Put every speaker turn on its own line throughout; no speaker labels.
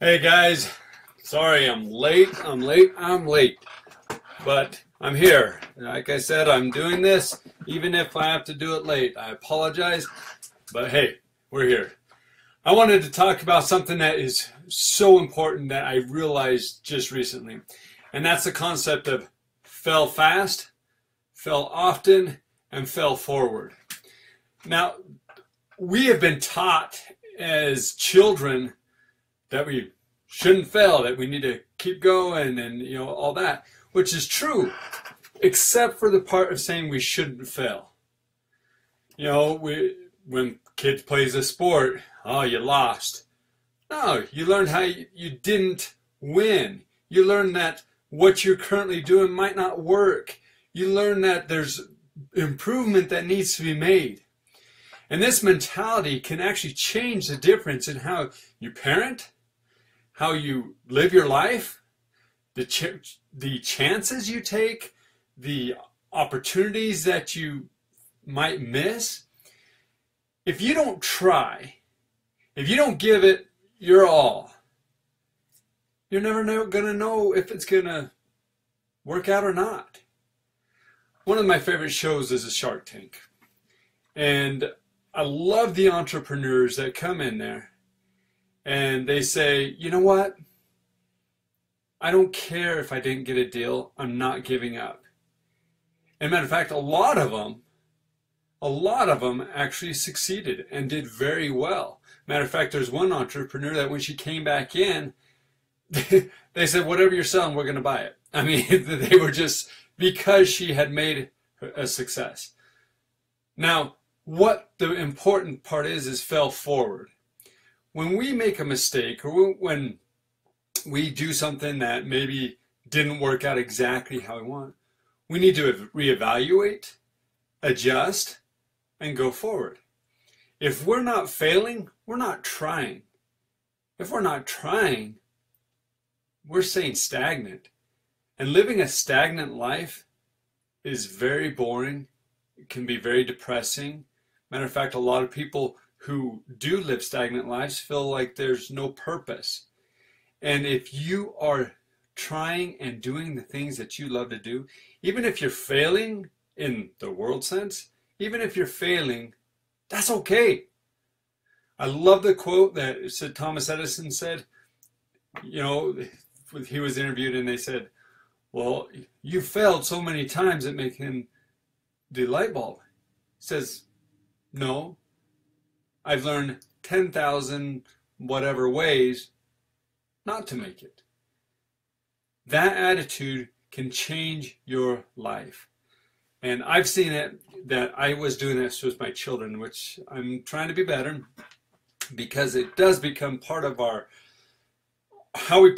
Hey guys, sorry I'm late. But I'm here. Like I said, I'm doing this even if I have to do it late. I apologize, but hey, we're here. I wanted to talk about something that is so important that I realized just recently, and that's the concept of fail fast, fail often, and fail forward. Now, we have been taught as children that we shouldn't fail, that we need to keep going and all that, which is true, except for the part of saying we shouldn't fail. When kids plays a sport, oh, you lost. No, you learned how you didn't win. You learn that what you're currently doing might not work. You learn that there's improvement that needs to be made. And this mentality can actually change the difference in how you parent, how you live your life, the chances you take, the opportunities that you might miss. If you don't try, if you don't give it your all, you're never going to know if it's going to work out or not. One of my favorite shows is a Shark Tank. And I love the entrepreneurs that come in there and they say, you know what? I don't care if I didn't get a deal. I'm not giving up. And matter of fact, a lot of them actually succeeded and did very well. Matter of fact, there's one entrepreneur that when she came back in, they said, whatever you're selling, we're going to buy it. I mean, they were just, because she had made a success. Now, what the important part is fail forward. When we make a mistake or when we do something that maybe didn't work out exactly how we want, we need to reevaluate, adjust, and go forward. If we're not failing, we're not trying. If we're not trying, we're staying stagnant. And living a stagnant life is very boring. It can be very depressing. Matter of fact, a lot of people who do live stagnant lives feel like there's no purpose. And if you are trying and doing the things that you love to do, even if you're failing in the world sense, even if you're failing, that's okay. I love the quote that said Thomas Edison said. He was interviewed and they said, well, you failed so many times at making the light bulb. He says, no, I've learned 10,000 whatever ways not to make it. That attitude can change your life. And I've seen it that I was doing this with my children, which I'm trying to be better because it does become part of how we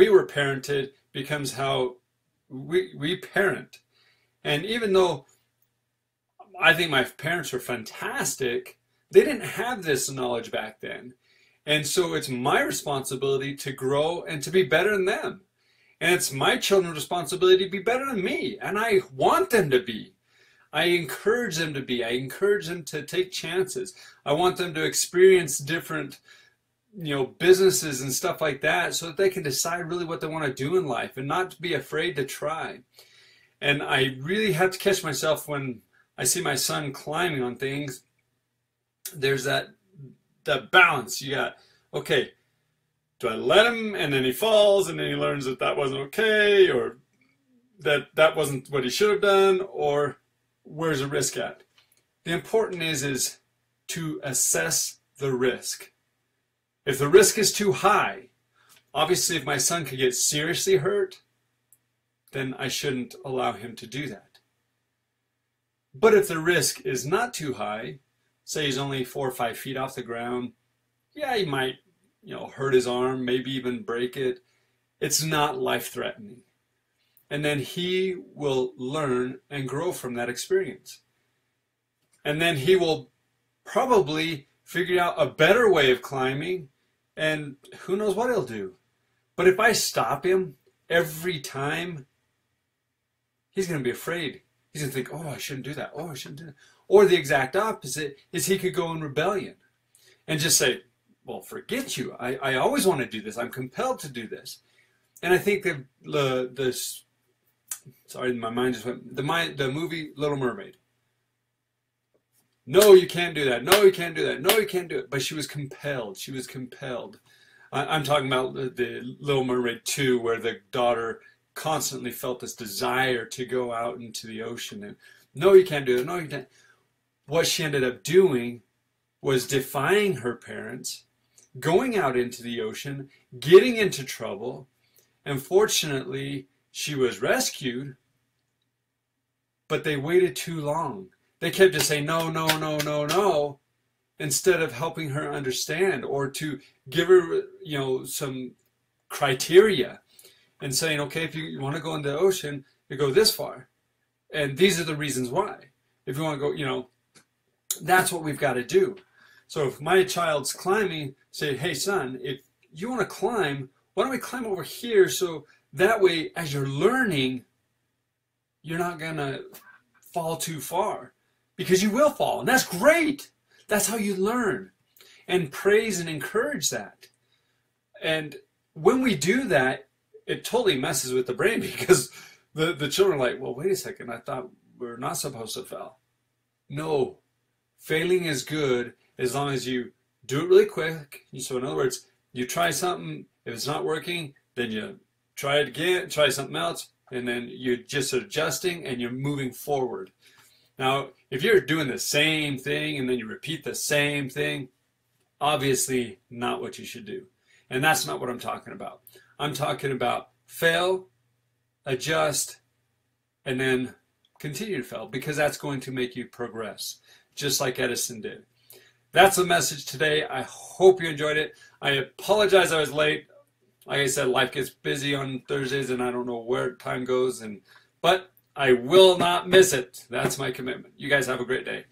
were parented becomes how we parent. And even though I think my parents were fantastic, they didn't have this knowledge back then. And so it's my responsibility to grow and to be better than them. And it's my children's responsibility to be better than me. And I want them to be. I encourage them to be. I encourage them to take chances. I want them to experience different, businesses and stuff like that so that they can decide really what they want to do in life and not to be afraid to try. And I really have to catch myself when I see my son climbing on things. There's that balance. You got, okay, do I let him and then he falls and then he learns that wasn't okay, or that wasn't what he should have done, or where's the risk at? The important is to assess the risk. If the risk is too high, obviously if my son could get seriously hurt, then I shouldn't allow him to do that. But if the risk is not too high, say he's only 4 or 5 feet off the ground, yeah, he might, hurt his arm, maybe even break it. It's not life-threatening. And then he will learn and grow from that experience. And then he will probably figure out a better way of climbing, and who knows what he'll do. But if I stop him every time, he's going to be afraid. He's going to think, oh, I shouldn't do that. Oh, I shouldn't do that. Or the exact opposite is he could go in rebellion and just say, well, forget you. I always want to do this. I'm compelled to do this. And I think that sorry, my mind just went, the movie Little Mermaid. No, you can't do that. No, you can't do that. No, you can't do it. But she was compelled. She was compelled. I'm talking about the Little Mermaid 2, where the daughter constantly felt this desire to go out into the ocean. And no, you can't do it. No, you can't. What she ended up doing was defying her parents, going out into the ocean, getting into trouble. And fortunately, she was rescued, but they waited too long. They kept just saying, no, no, no, no, no, instead of helping her understand or to give her, some criteria and saying, okay, if you want to go into the ocean, you go this far. And these are the reasons why. If you want to go, that's what we've got to do. So if my child's climbing, say, hey, son, if you want to climb, why don't we climb over here so that way, as you're learning, you're not going to fall too far. Because you will fall, and that's great. That's how you learn. And praise and encourage that. And when we do that, it totally messes with the brain because the children are like, well, wait a second, I thought we're not supposed to fail. No, failing is good as long as you do it really quick. So in other words, you try something, if it's not working, then you try it again, try something else, and then you're just adjusting and you're moving forward. Now, if you're doing the same thing and then you repeat the same thing, obviously not what you should do. And that's not what I'm talking about. I'm talking about fail, adjust, and then continue to fail, because that's going to make you progress, just like Edison did. That's the message today. I hope you enjoyed it. I apologize I was late. Like I said, life gets busy on Thursdays and I don't know where time goes, but I will not miss it. That's my commitment. You guys have a great day.